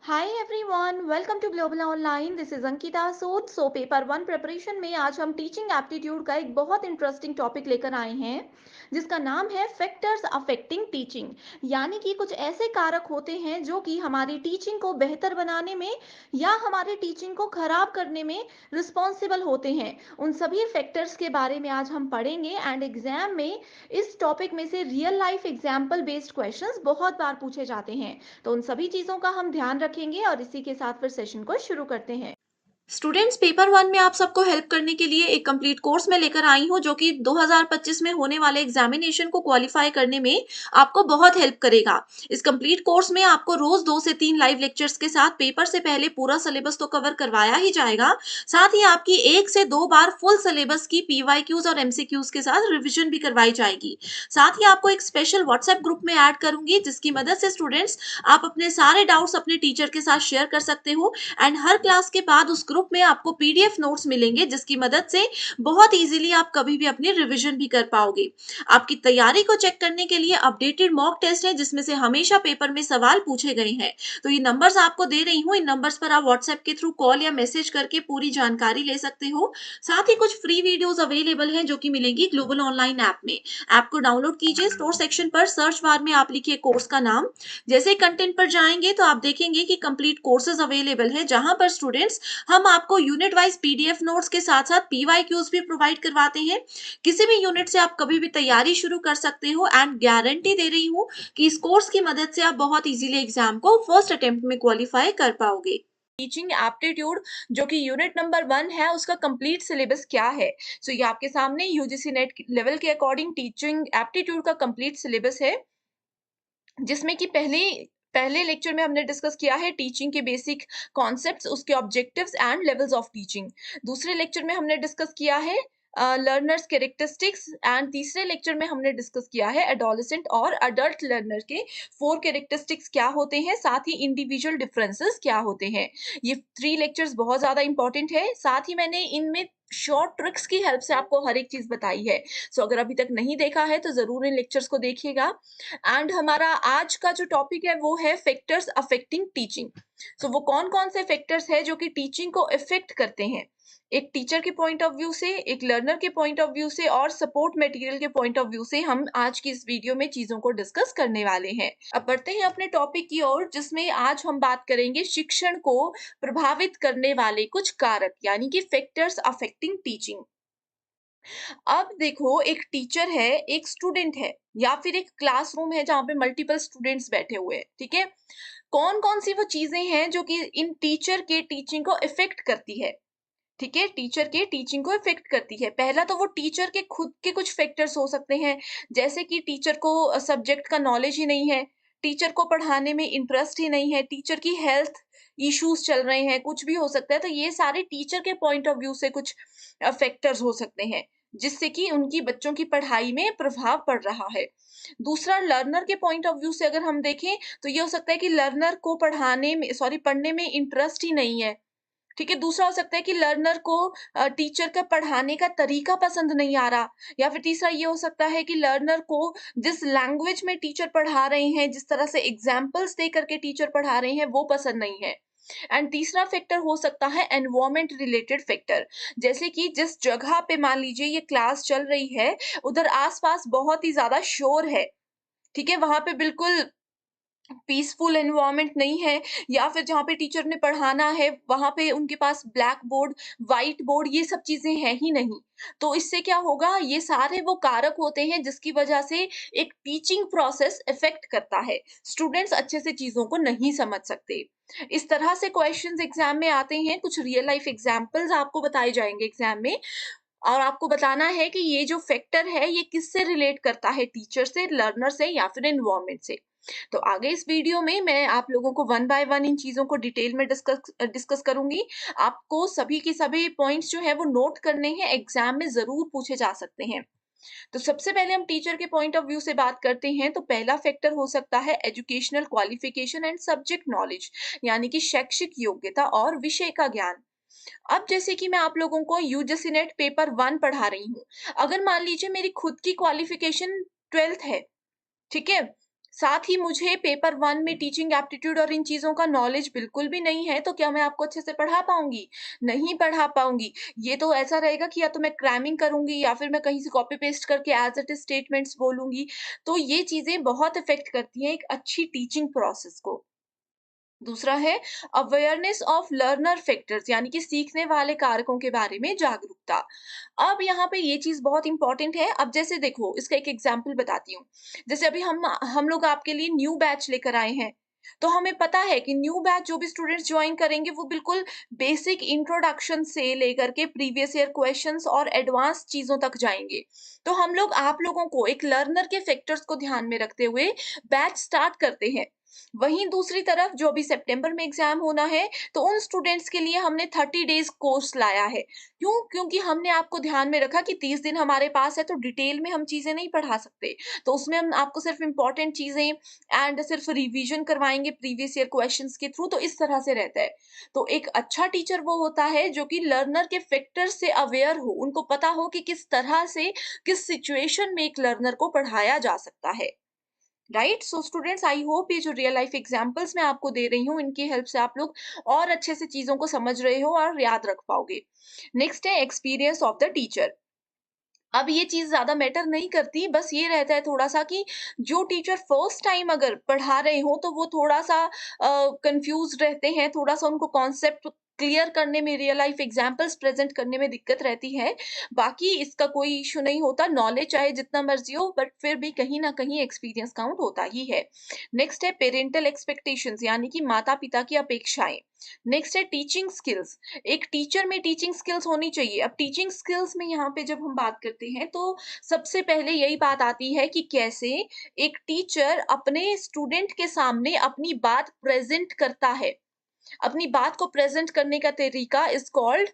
Hi everyone, welcome to Global Online. This is Ankita Sood. Paper one preparation में आज हम teaching aptitude का एक बहुत इंटरेस्टिंग टॉपिक लेकर आए हैं जिसका नाम है फैक्टर्स अफेक्टिंग टीचिंग। यानी कि कुछ ऐसे कारक होते हैं जो कि हमारी टीचिंग को बेहतर बनाने में या हमारी टीचिंग को खराब करने में रिस्पॉन्सिबल होते हैं। उन सभी फैक्टर्स के बारे में आज हम पढ़ेंगे एंड एग्जाम में इस टॉपिक में से real life example based questions बहुत बार पूछे जाते हैं। तो उन सभी चीजों का हम ध्यान रखेंगे और इसी के साथ फिर सेशन को शुरू करते हैं। स्टूडेंट्स, पेपर वन में आप सबको हेल्प करने के लिए एक कंप्लीट कोर्स में लेकर आई हूँ जो कि 2025 में होने वाले एग्जामिनेशन को क्वालिफाई करने में आपको बहुत हेल्प करेगा। इस कंप्लीट कोर्स में आपको रोज 2 से 3 लाइव लेक्चर्स के साथ पेपर से पहले पूरा सिलेबस तो कवर करवाया ही जाएगा, साथ ही आपकी 1 से 2 बार फुल सिलेबस की पीवाईक्यूज और एमसीक्यूज के साथ रिविजन भी करवाई जाएगी। साथ ही आपको एक स्पेशल व्हाट्सएप ग्रुप में ऐड करूंगी जिसकी मदद से स्टूडेंट्स आप अपने सारे डाउट्स अपने टीचर के साथ शेयर कर सकते हो एंड हर क्लास के बाद उस ग्रुप में आपको पीडीएफ नोट्स मिलेंगे जिसकी मदद से बहुत इजीली आप कभी भी अपनी रिवीजन भी कर पाओगे। आपकी तैयारी को चेक करने के लिए अपडेटेड मॉक टेस्ट है जिसमें से हमेशा पेपर में सवाल पूछे गए हैं। तो ये नंबर्स आपको दे रही हूँ, इन नंबर्स पर आप व्हाट्सएप के थ्रू कॉल या मैसेज करके पूरी जानकारी ले सकते हो। साथ ही कुछ फ्री वीडियोस अवेलेबल हैं जो कि मिलेंगी ग्लोबल ऑनलाइन ऐप में। ऐप को डाउनलोड कीजिए, स्टोर सेक्शन पर सर्च बार में आप लिखिए कोर्स का नाम। जैसे कंटेंट पर जाएंगे तो आप देखेंगे कि कंप्लीट कोर्सेज अवेलेबल है जहां पर स्टूडेंट्स हम आपको यूनिट वाइज पीडीएफ नोट्स के साथ साथ पीवाईक्यूज भी प्रोवाइड करवाते हैं। किसी भी यूनिट से आप कभी भी तैयारी शुरू कर सकते हो एंड गारंटी दे रही हूँ कि इस कोर्स की मदद से आप बहुत इजीली एग्जाम को फर्स्ट अटेम्प्ट में क्वालिफाई कर पाओगे। टीचिंग एप्टीट्यूड जो कि यूनिट नंबर 1 है, उसका कंप्लीट सिलेबस क्या है। ये आपके सामने यूजीसी नेट लेवल के अकॉर्डिंग टीचिंग एप्टीट्यूड का कंप्लीट सिलेबस है जिसमें कि पहले लेक्चर में हमने डिस्कस किया है टीचिंग के बेसिक कॉन्सेप्ट्स, उसके objectives and levels of teaching. दूसरे लेक्चर में हमने डिस्कस किया है लर्नर्स कैरेक्टरिस्टिक्स एंड तीसरे लेक्चर में हमने डिस्कस किया है एडोलेसेंट और अडल्ट लर्नर के 4 कैरेक्टरिस्टिक्स क्या होते हैं, साथ ही इंडिविजुअल डिफरेंसेस क्या होते हैं। ये 3 लेक्चर्स बहुत ज्यादा इंपॉर्टेंट है। साथ ही मैंने इनमें शॉर्ट ट्रिक्स की हेल्प से आपको हर एक चीज बताई है। अगर अभी तक नहीं देखा है तो जरूर इन लेक्चर्स को देखिएगा। एंड हमारा आज का जो टॉपिक है वो है फैक्टर्स अफेक्टिंग टीचिंग। वो कौन कौन से फैक्टर्स है जो कि टीचिंग को इफेक्ट करते हैं, एक टीचर के पॉइंट ऑफ व्यू से, एक लर्नर के पॉइंट ऑफ व्यू से और सपोर्ट मटेरियल के पॉइंट ऑफ व्यू से हम आज की इस वीडियो में चीजों को डिस्कस करने वाले हैं। अब बढ़ते हैं अपने टॉपिक की ओर जिसमें आज हम बात करेंगे शिक्षण को प्रभावित करने वाले कुछ कारक यानी कि फैक्टर्स अफेक्टिंग टीचिंग। अब देखो, एक टीचर है, एक स्टूडेंट है या फिर एक क्लासरूम है जहाँ पे मल्टीपल स्टूडेंट्स बैठे हुए हैं, ठीक है। कौन कौन सी वो चीजें हैं जो कि इन टीचर के टीचिंग को इफेक्ट करती है, ठीक है, टीचर के टीचिंग को इफेक्ट करती है। पहला तो वो टीचर के खुद के कुछ फैक्टर्स हो सकते हैं, जैसे कि टीचर को सब्जेक्ट का नॉलेज ही नहीं है, टीचर को पढ़ाने में इंटरेस्ट ही नहीं है, टीचर की हेल्थ इश्यूज चल रहे हैं, कुछ भी हो सकता है। तो ये सारे टीचर के पॉइंट ऑफ व्यू से कुछ फैक्टर्स हो सकते हैं जिससे कि उनकी बच्चों की पढ़ाई में प्रभाव पड़ रहा है। दूसरा, लर्नर के पॉइंट ऑफ व्यू से अगर हम देखें तो ये हो सकता है कि लर्नर को पढ़ने में इंटरेस्ट ही नहीं है, ठीक है। दूसरा हो सकता है कि लर्नर को टीचर का पढ़ाने का तरीका पसंद नहीं आ रहा, या फिर तीसरा ये हो सकता है कि लर्नर को जिस लैंग्वेज में टीचर पढ़ा रहे हैं, जिस तरह से एग्जाम्पल्स दे करके टीचर पढ़ा रहे हैं, वो पसंद नहीं है। एंड तीसरा फैक्टर हो सकता है एनवायरमेंट रिलेटेड फैक्टर, जैसे कि जिस जगह पे मान लीजिए ये क्लास चल रही है उधर आसपास बहुत ही ज्यादा शोर है, ठीक है, वहां पे बिल्कुल पीसफुल एनवायरनमेंट नहीं है, या फिर जहाँ पे टीचर ने पढ़ाना है वहां पे उनके पास ब्लैक बोर्ड, व्हाइट बोर्ड, ये सब चीजें हैं ही नहीं। तो इससे क्या होगा, ये सारे वो कारक होते हैं जिसकी वजह से एक टीचिंग प्रोसेस इफेक्ट करता है, स्टूडेंट्स अच्छे से चीजों को नहीं समझ सकते। इस तरह से क्वेश्चंस एग्जाम में आते हैं, कुछ रियल लाइफ एग्जांपल्स आपको बताए जाएंगे एग्जाम में, और आपको बताना है कि ये जो फैक्टर है ये किससे रिलेट करता है, टीचर से, लर्नर से या फिर एनवायरनमेंट से। तो आगे इस वीडियो में मैं आप लोगों को वन बाय वन इन चीजों को डिटेल में डिस्कस करूंगी। आपको सभी के सभी पॉइंट्स जो है वो नोट करने हैं, एग्जाम में जरूर पूछे जा सकते हैं। तो सबसे पहले हम टीचर के पॉइंट ऑफ व्यू से बात करते हैं। तो पहला फैक्टर हो सकता है educational qualification and subject knowledge, यानी कि शैक्षिक योग्यता और विषय का ज्ञान। अब जैसे कि मैं आप लोगों को यूजीसी नेट पेपर 1 पढ़ा रही हूँ, अगर मान लीजिए मेरी खुद की क्वालिफिकेशन 12th है, ठीक है, साथ ही मुझे पेपर 1 में टीचिंग एप्टीट्यूड और इन चीज़ों का नॉलेज बिल्कुल भी नहीं है, तो क्या मैं आपको अच्छे से पढ़ा पाऊँगी? नहीं पढ़ा पाऊँगी। ये तो ऐसा रहेगा कि या तो मैं क्रैमिंग करूँगी या फिर मैं कहीं से कॉपी पेस्ट करके एज़ इट इज़ स्टेटमेंट्स बोलूँगी। तो ये चीज़ें बहुत इफ़ेक्ट करती हैं एक अच्छी टीचिंग प्रोसेस को। दूसरा है अवेयरनेस ऑफ लर्नर फैक्टर्स, यानी कि सीखने वाले कारकों के बारे में जागरूकता। अब यहाँ पे ये चीज बहुत इंपॉर्टेंट है। अब जैसे देखो, इसका एक एग्जांपल बताती हूँ। जैसे अभी हम लोग आपके लिए न्यू बैच लेकर आए हैं, तो हमें पता है कि न्यू बैच जो भी स्टूडेंट्स ज्वाइन करेंगे वो बिल्कुल बेसिक इंट्रोडक्शन से लेकर के प्रीवियस ईयर क्वेश्चंस और एडवांस चीजों तक जाएंगे। तो हम लोग आप लोगों को एक लर्नर के फैक्टर्स को ध्यान में रखते हुए बैच स्टार्ट करते हैं। वहीं दूसरी तरफ जो अभी सितंबर में एग्जाम होना है, तो उन स्टूडेंट्स के लिए हमने 30 डेज कोर्स लाया है। क्यों? क्योंकि हमने आपको ध्यान में रखा कि 30 दिन हमारे पास है, तो डिटेल में हम चीजें नहीं पढ़ा सकते। तो उसमें हम आपको सिर्फ इंपॉर्टेंट चीजें एंड सिर्फ रिवीजन करवाएंगे प्रीवियस ईयर क्वेश्चंस के थ्रू। तो इस तरह से रहता है। तो एक अच्छा टीचर वो होता है जो कि लर्नर के फैक्टर से अवेयर हो, उनको पता हो कि किस तरह से, किस सिचुएशन में एक लर्नर को पढ़ाया जा सकता है। Right? So students, I hope ये जो रियल लाइफ एग्जांपल्स मैं आपको दे रही हूँ, इनकी हेल्प से आप लोग और अच्छे से चीजों को समझ रहे हो और याद रख पाओगे। नेक्स्ट है एक्सपीरियंस ऑफ द टीचर। अब ये चीज ज्यादा मैटर नहीं करती, बस ये रहता है थोड़ा सा कि जो टीचर फर्स्ट टाइम अगर पढ़ा रहे हो तो वो थोड़ा सा कंफ्यूज रहते हैं, थोड़ा सा उनको कॉन्सेप्ट क्लियर करने में, रियल लाइफ एग्जांपल्स प्रेजेंट करने में दिक्कत रहती है। बाकी इसका कोई इशू नहीं होता, नॉलेज चाहे जितना मर्जी हो, बट फिर भी कहीं ना कहीं एक्सपीरियंस काउंट होता ही है। नेक्स्ट है पेरेंटल एक्सपेक्टेशंस, यानी कि माता पिता की अपेक्षाएं। नेक्स्ट है टीचिंग स्किल्स। एक टीचर में टीचिंग स्किल्स होनी चाहिए। अब टीचिंग स्किल्स में यहाँ पे जब हम बात करते हैं, तो सबसे पहले यही बात आती है कि कैसे एक टीचर अपने स्टूडेंट के सामने अपनी बात प्रेजेंट करता है। अपनी बात को प्रेजेंट करने का तरीका इज कॉल्ड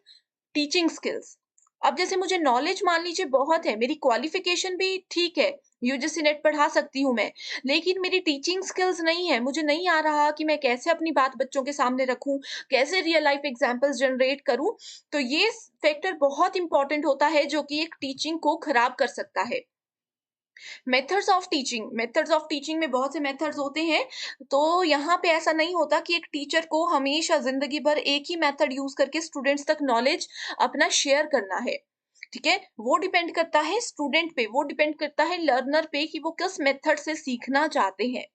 टीचिंग स्किल्स। अब जैसे मुझे नॉलेज मान लीजिए बहुत है, मेरी क्वालिफिकेशन भी ठीक है, यूजीसी नेट पढ़ा सकती हूँ मैं, लेकिन मेरी टीचिंग स्किल्स नहीं है, मुझे नहीं आ रहा कि मैं कैसे अपनी बात बच्चों के सामने रखूं, कैसे रियल लाइफ एग्जांपल्स जनरेट करूं। तो ये फैक्टर बहुत इंपॉर्टेंट होता है जो कि एक टीचिंग को खराब कर सकता है। मेथड्स ऑफ टीचिंग में बहुत से मेथड्स होते हैं। तो यहाँ पे ऐसा नहीं होता कि एक टीचर को हमेशा जिंदगी भर एक ही मेथड यूज करके स्टूडेंट्स तक नॉलेज अपना शेयर करना है। ठीक है, वो डिपेंड करता है स्टूडेंट पे, वो डिपेंड करता है लर्नर पे कि वो किस मेथड से सीखना चाहते हैं।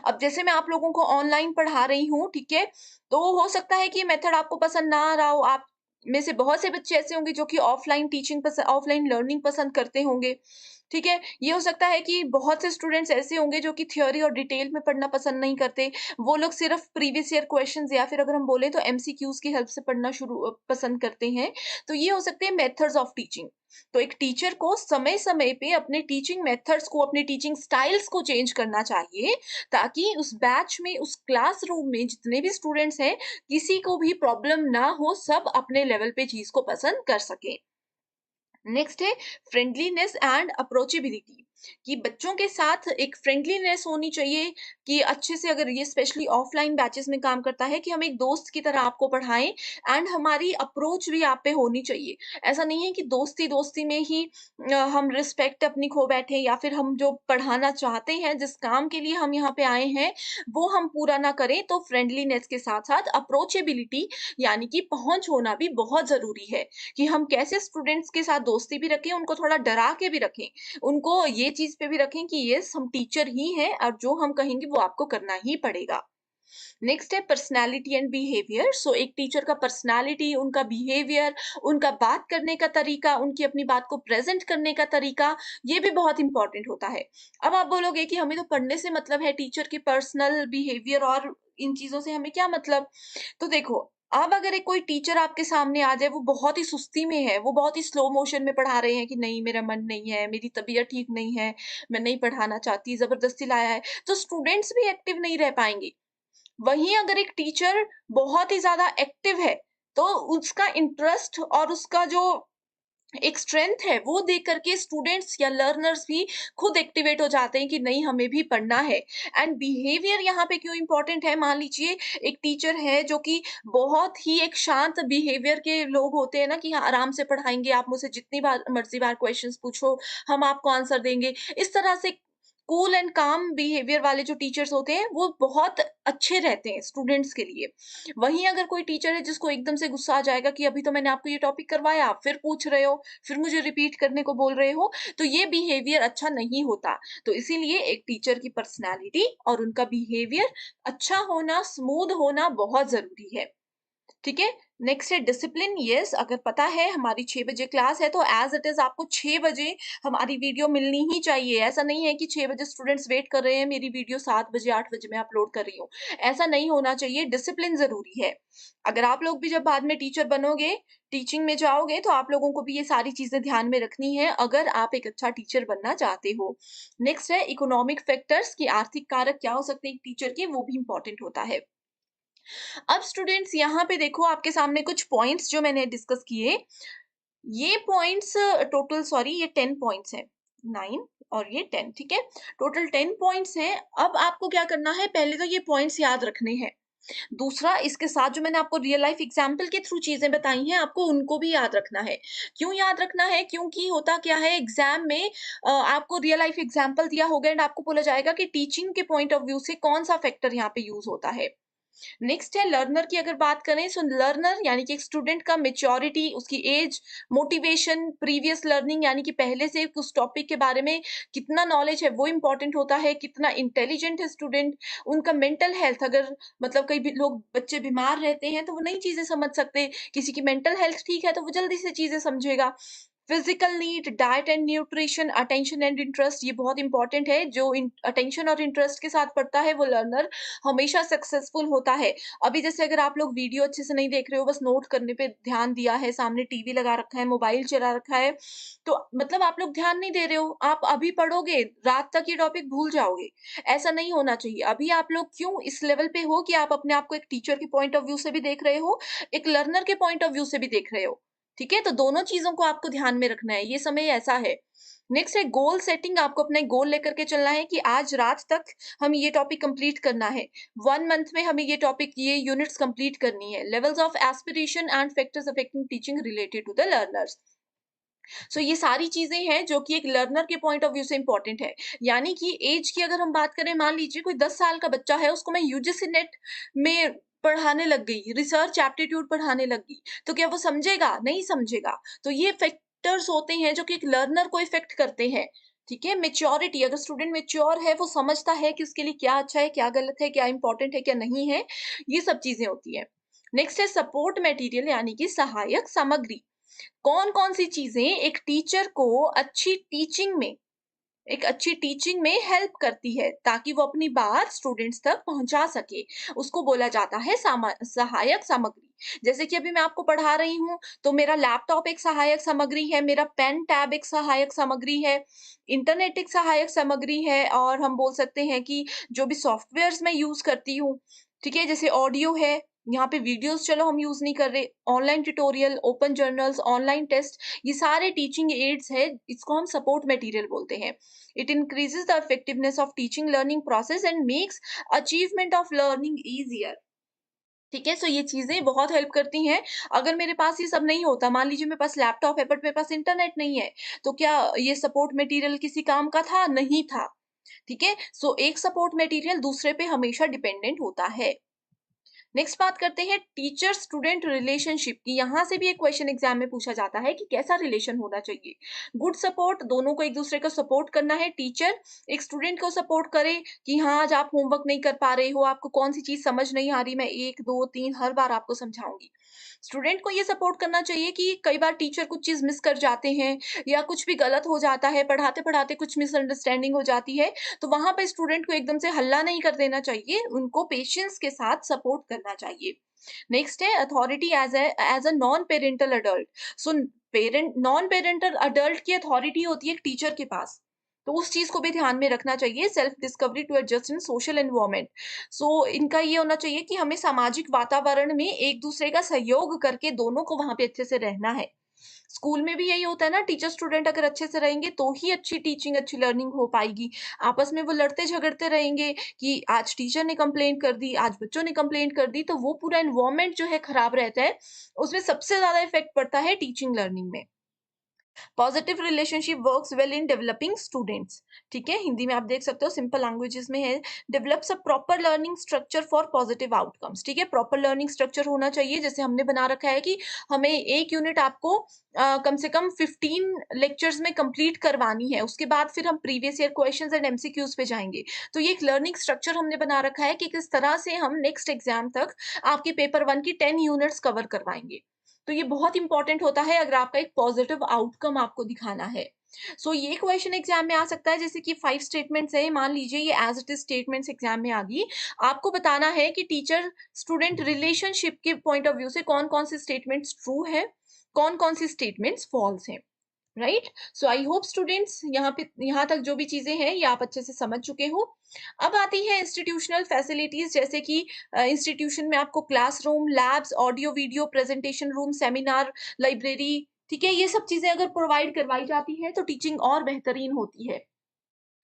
अब जैसे मैं आप लोगों को ऑनलाइन पढ़ा रही हूँ, ठीक है, तो हो सकता है कि ये मेथड आपको पसंद ना आ रहा हो। आप में से बहुत से बच्चे ऐसे होंगे जो कि ऑफलाइन लर्निंग पसंद करते होंगे। ठीक है, ये हो सकता है कि बहुत से स्टूडेंट्स ऐसे होंगे जो कि थ्योरी और डिटेल में पढ़ना पसंद नहीं करते। वो लोग सिर्फ प्रीवियस ईयर क्वेश्चंस या फिर अगर हम बोले तो एमसीक्यूज की हेल्प से पढ़ना पसंद करते हैं। तो ये हो सकते हैं मेथड्स ऑफ टीचिंग। तो एक टीचर को समय समय पे अपने टीचिंग मेथड्स को, अपने टीचिंग स्टाइल्स को चेंज करना चाहिए, ताकि उस बैच में, उस क्लासरूम में जितने भी स्टूडेंट्स हैं, किसी को भी प्रॉब्लम ना हो, सब अपने लेवल पे चीज को पसंद कर सकें। नेक्स्ट है फ्रेंडलीनेस एंड अप्रोचेबिलिटी, कि बच्चों के साथ एक फ्रेंडलीनेस होनी चाहिए, कि अच्छे से, अगर ये स्पेशली ऑफलाइन बैचेस में काम करता है, कि हम एक दोस्त की तरह आपको पढ़ाएं एंड हमारी अप्रोच भी आप पे होनी चाहिए। ऐसा नहीं है कि दोस्ती दोस्ती में ही हम रिस्पेक्ट अपनी खो बैठे, या फिर हम जो पढ़ाना चाहते हैं, जिस काम के लिए हम यहाँ पे आए हैं, वो हम पूरा ना करें। तो फ्रेंडलीनेस के साथ साथ अप्रोचेबिलिटी, यानी कि पहुंच होना भी बहुत जरूरी है, कि हम कैसे स्टूडेंट्स के साथ दोस्ती भी रखें, उनको थोड़ा डरा के भी रखें, उनको ये चीज पे भी रखें कि यस, हम टीचर ही हैं और जो हम कहेंगे वो आपको करना ही पड़ेगा। नेक्स्ट है पर्सनालिटी एंड बिहेवियर। सो एक टीचर का पर्सनालिटी, उनका बिहेवियर, उनका बात करने का तरीका, उनकी अपनी बात को प्रेजेंट करने का तरीका, ये भी बहुत इंपॉर्टेंट होता है। अब आप बोलोगे कि हमें तो पढ़ने से मतलब है, टीचर की पर्सनल बिहेवियर और इन चीजों से हमें क्या मतलब? तो देखो, अब अगर एक कोई टीचर आपके सामने आ जाए, वो बहुत ही सुस्ती में है, वो बहुत ही स्लो मोशन में पढ़ा रहे हैं कि नहीं मेरा मन नहीं है, मेरी तबीयत ठीक नहीं है, मैं नहीं पढ़ाना चाहती, जबरदस्ती लाया है, तो स्टूडेंट्स भी एक्टिव नहीं रह पाएंगे। वहीं अगर एक टीचर बहुत ही ज़्यादा एक्टिव है, तो उसका इंटरेस्ट और उसका जो एक स्ट्रेंथ है, वो देख करके स्टूडेंट्स या लर्नर्स भी खुद एक्टिवेट हो जाते हैं कि नहीं, हमें भी पढ़ना है। एंड बिहेवियर यहाँ पे क्यों इंपॉर्टेंट है? मान लीजिए एक टीचर है जो कि बहुत ही एक शांत बिहेवियर के लोग होते हैं ना, कि हाँ, आराम से पढ़ाएंगे, आप मुझसे जितनी बार मर्जी बार क्वेश्चंस पूछो, हम आपको आंसर देंगे, इस तरह से कूल एंड काम बिहेवियर वाले जो टीचर्स होते हैं वो बहुत अच्छे रहते हैं स्टूडेंट्स के लिए। वहीं अगर कोई टीचर है जिसको एकदम से गुस्सा आ जाएगा कि अभी तो मैंने आपको ये टॉपिक करवाया, आप फिर पूछ रहे हो, फिर मुझे रिपीट करने को बोल रहे हो, तो ये बिहेवियर अच्छा नहीं होता। तो इसीलिए एक टीचर की पर्सनैलिटी और उनका बिहेवियर अच्छा होना, स्मूथ होना बहुत ज़रूरी है। ठीक है? नेक्स्ट है डिसिप्लिन। यस, अगर पता है हमारी 6 बजे क्लास है तो एज़ इट इज़ आपको 6 बजे हमारी वीडियो मिलनी ही चाहिए। ऐसा नहीं है कि 6 बजे स्टूडेंट्स वेट कर रहे हैं, मेरी वीडियो 7 बजे, 8 बजे मैं अपलोड कर रही हूँ। ऐसा नहीं होना चाहिए, डिसिप्लिन ज़रूरी है। अगर आप लोग भी जब बाद में टीचर बनोगे, टीचिंग में जाओगे तो आप लोगों को भी ये सारी चीज़ें ध्यान में रखनी है अगर आप एक अच्छा टीचर बनना चाहते हो। नेक्स्ट है इकोनॉमिक फैक्टर्स कि आर्थिक कारक क्या हो सकते हैं एक टीचर के, वो भी इम्पोर्टेंट होता है। अब स्टूडेंट्स यहाँ पे देखो आपके सामने कुछ पॉइंट्स जो मैंने डिस्कस किए, ये पॉइंट्स टोटल सॉरी ये 10 पॉइंट्स हैं, 9 और ये 10 ठीक है? टोटल 10 पॉइंट्स हैं। अब आपको क्या करना है, पहले तो ये पॉइंट्स याद रखने हैं। दूसरा इसके साथ जो मैंने आपको रियल लाइफ एग्जाम्पल के थ्रू चीज़ें बताई हैं, आपको उनको भी याद रखना है। क्यों याद रखना है? क्योंकि होता क्या है एग्ज़ाम में आपको रियल लाइफ एग्जाम्पल दिया होगा एंड आपको बोला जाएगा कि टीचिंग के पॉइंट ऑफ व्यू से कौन-सा फैक्टर यहाँ पे यूज़ होता है। नेक्स्ट है लर्नर की अगर बात करें सो लर्नर यानी कि एक स्टूडेंट का मैच्योरिटी, उसकी एज, मोटिवेशन, प्रीवियस लर्निंग यानी कि पहले से उस टॉपिक के बारे में कितना नॉलेज है वो इम्पोर्टेंट होता है, कितना इंटेलिजेंट है स्टूडेंट, उनका मेंटल हेल्थ अगर मतलब कई भी लोग बच्चे बीमार रहते हैं तो वो नई चीजें समझ सकते, किसी की मेंटल हेल्थ ठीक है तो वो जल्दी से चीजें समझेगा। Physical need, diet and nutrition, attention and interest ये बहुत इंपॉर्टेंट है। जो अटेंशन और इंटरेस्ट के साथ पढ़ता है वो लर्नर हमेशा सक्सेसफुल होता है। अभी जैसे अगर आप लोग वीडियो अच्छे से नहीं देख रहे हो, बस नोट करने पे ध्यान दिया है, सामने टीवी लगा रखा है, मोबाइल चला रखा है, तो मतलब आप लोग ध्यान नहीं दे रहे हो। आप अभी पढ़ोगे, रात तक ये टॉपिक भूल जाओगे। ऐसा नहीं होना चाहिए। अभी आप लोग क्यों इस लेवल पे हो कि आप अपने आप को एक टीचर के पॉइंट ऑफ व्यू से भी देख रहे हो, एक लर्नर के पॉइंट ऑफ व्यू से भी देख रहे हो। ठीक है? तो दोनों चीज़ों को आपको ध्यान में रखना है। ये समय ऐसा है। नेक्स्ट है गोल सेटिंग। आपको अपना एक गोल लेकर के चलना है कि आज रात तक हमें ये टॉपिक कंप्लीट करना है। 1 मंथ में हमें ये टॉपिक, ये यूनिट्स कंप्लीट करनी है। Levels of aspiration and factors affecting teaching related to the learners. So ये सारी चीज़ें हैं जो कि एक लर्नर के पॉइंट ऑफ व्यू से इम्पोर्टेंट है। यानी कि ऐज की अगर हम बात करें, मान लीजिए कोई 10 साल का बच्चा है, उसको मैं यूजीसी नेट में पढ़ाने लग गई, रिसर्च एप्टीट्यूड पढ़ाने लग गई, तो क्या वो समझेगा? नहीं समझेगा। तो ये फैक्टर्स होते हैं जो कि एक लर्नर को इफ़ेक्ट करते हैं। ठीक है? मैच्योरिटी, अगर स्टूडेंट मैच्योर है, वो समझता है कि उसके लिए क्या अच्छा है, क्या गलत है, क्या इम्पोर्टेंट है, क्या नहीं है, ये सब चीज़ें होती हैं। नेक्स्ट है सपोर्ट मटेरियल यानी कि सहायक सामग्री। कौन-कौन सी चीज़ें एक टीचर को अच्छी टीचिंग में हेल्प करती है ताकि वो अपनी बात स्टूडेंट्स तक पहुंचा सके, उसको बोला जाता है सहायक सामग्री। जैसे कि अभी मैं आपको पढ़ा रही हूँ तो मेरा लैपटॉप एक सहायक सामग्री है, मेरा पेन टैब एक सहायक सामग्री है, इंटरनेट एक सहायक सामग्री है, और हम बोल सकते हैं कि जो भी सॉफ्टवेयर्स मैं यूज करती हूँ, ठीक है, जैसे ऑडियो है, यहाँ पे वीडियोस चलो हम यूज नहीं कर रहे, online tutorial, open journals, online test, ये सारे टीचिंग एड्स है, इसको हम सपोर्ट मटेरियल बोलते हैं। It increases the effectiveness of teaching learning process and makes achievement of learning easier। ठीक है? सो ये चीज़ें बहुत हेल्प करती हैं। अगर मेरे पास ये सब नहीं होता, मान लीजिए मेरे पास लैपटॉप है बट मेरे पास इंटरनेट नहीं है, तो क्या ये सपोर्ट मटेरियल किसी काम का था? नहीं था। ठीक है? सो एक सपोर्ट मटेरियल दूसरे पे हमेशा डिपेंडेंट होता है। नेक्स्ट बात करते हैं टीचर स्टूडेंट रिलेशनशिप की। यहाँ से भी एक क्वेश्चन एग्जाम में पूछा जाता है कि कैसा रिलेशन होना चाहिए। गुड सपोर्ट, दोनों को एक दूसरे का सपोर्ट करना है। टीचर एक स्टूडेंट को सपोर्ट करे कि हाँ आज आप होमवर्क नहीं कर पा रहे हो, आपको कौन सी चीज समझ नहीं आ रही, मैं 1 2 3 हर बार आपको समझाऊंगी। स्टूडेंट को ये सपोर्ट करना चाहिए कि कई बार टीचर कुछ चीज मिस कर जाते हैं या कुछ भी गलत हो जाता है, पढ़ाते पढ़ाते कुछ मिसअंडरस्टैंडिंग हो जाती है, तो वहां पे स्टूडेंट को एकदम से हल्ला नहीं कर देना चाहिए, उनको पेशेंस के साथ सपोर्ट करना चाहिए। नेक्स्ट है authority as a non parental adult. So parent non parental adult की अथॉरिटी होती है एक टीचर के पास, तो उस चीज को भी ध्यान में रखना चाहिए। Self discovery to adjust in social environment. So इनका ये होना चाहिए कि हमें सामाजिक वातावरण में एक दूसरे का सहयोग करके दोनों को वहां पे अच्छे से रहना है। स्कूल में भी यही होता है ना, टीचर स्टूडेंट अगर अच्छे से रहेंगे तो ही अच्छी टीचिंग, अच्छी लर्निंग हो पाएगी। आपस में वो लड़ते झगड़ते रहेंगे कि आज टीचर ने कंप्लेंट कर दी, आज बच्चों ने कंप्लेंट कर दी, तो वो पूरा एनवायरनमेंट जो है खराब रहता है। उसमें सबसे ज्यादा इफेक्ट पड़ता है टीचिंग लर्निंग में। Positive relationship works well in developing students. ठीक है, हिंदी में आप देख सकते हो, सिंपल लैंग्वेजेस में है, develops a proper learning structure for positive outcomes. ठीक है, प्रॉपर लर्निंग स्ट्रक्चर होना चाहिए, जैसे हमने बना रखा है कि हमें एक यूनिट आपको कम से कम 15 लेक्चर्स में कंप्लीट करवानी है, उसके बाद फिर हम previous year questions and MCQs पे जाएंगे। तो ये एक लर्निंग स्ट्रक्चर हमने बना रखा है कि किस तरह से हम नेक्स्ट एग्जाम तक आपके पेपर 1 की 10 यूनिट्स कवर करवाएंगे। तो ये बहुत इंपॉर्टेंट होता है अगर आपका एक पॉजिटिव आउटकम आपको दिखाना है। ये क्वेश्चन एग्जाम में आ सकता है, जैसे कि 5 स्टेटमेंट्स है, मान लीजिए ये as it is statements exam में आ गई। आपको बताना है कि टीचर स्टूडेंट रिलेशनशिप के पॉइंट ऑफ व्यू से कौन कौन सी स्टेटमेंट्स ट्रू है, कौन कौन सी स्टेटमेंट्स फॉल्स है। Right, so I hope students यहाँ तक जो भी चीजें हैं ये आप अच्छे से समझ चुके हो। अब आती है इंस्टीट्यूशनल फैसिलिटीज, जैसे कि इंस्टीट्यूशन में आपको classroom, labs, audio video presentation room, seminar, library, ठीक है, ये सब चीजें अगर प्रोवाइड करवाई जाती है तो टीचिंग और बेहतरीन होती है।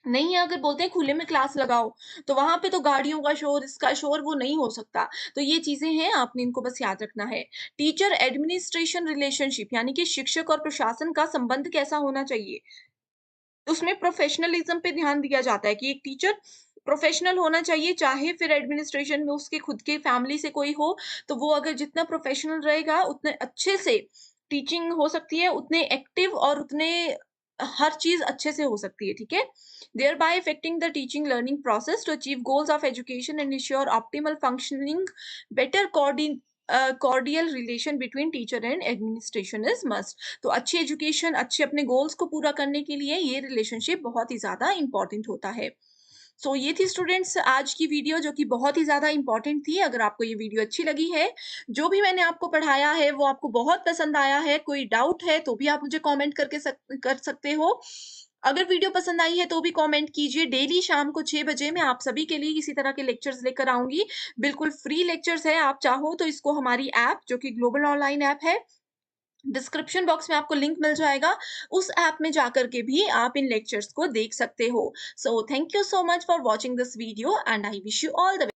नहीं है, अगर बोलते हैं खुले में क्लास लगाओ, तो वहां पे तो गाड़ियों का शोर, इसका शोर, वो नहीं हो सकता। तो ये चीजें हैं, आपने इनको बस याद रखना है। टीचर एडमिनिस्ट्रेशन रिलेशनशिप, यानी कि शिक्षक और प्रशासन का संबंध कैसा होना चाहिए, उसमें प्रोफेशनलिज्म पे ध्यान दिया जाता है कि एक टीचर प्रोफेशनल होना चाहिए, चाहे फिर एडमिनिस्ट्रेशन में उसके खुद के फैमिली से कोई हो, तो वो अगर जितना प्रोफेशनल रहेगा उतने अच्छे से टीचिंग हो सकती है, उतने एक्टिव और उतने हर चीज अच्छे से हो सकती है। ठीक है, thereby affecting the teaching learning process to achieve goals of education and ensure optimal functioning, better cordial relation between teacher and administration is must. तो अच्छी एजुकेशन, अच्छे अपने गोल्स को पूरा करने के लिए ये रिलेशनशिप बहुत ही ज़्यादा इम्पोर्टेंट होता है। ये थी स्टूडेंट्स आज की वीडियो, जो कि बहुत ही ज़्यादा इम्पोर्टेंट थी। अगर आपको ये वीडियो अच्छी लगी है, जो भी मैंने आपको पढ़ाया है वो आपको बहुत पसंद आया है, कोई डाउट है तो भी आप मुझे कमेंट कर सकते हो। अगर वीडियो पसंद आई है तो भी कमेंट कीजिए। डेली शाम को 6 बजे मैं आप सभी के लिए इसी तरह के लेक्चर्स लेकर आऊँगी। बिल्कुल फ्री लेक्चर्स है, आप चाहो तो इसको हमारी ऐप, जो कि ग्लोबल ऑनलाइन ऐप है, डिस्क्रिप्शन बॉक्स में आपको लिंक मिल जाएगा, उस ऐप में जाकर के भी आप इन लेक्चर्स को देख सकते हो। Thank you so much for watching this video and I wish you all the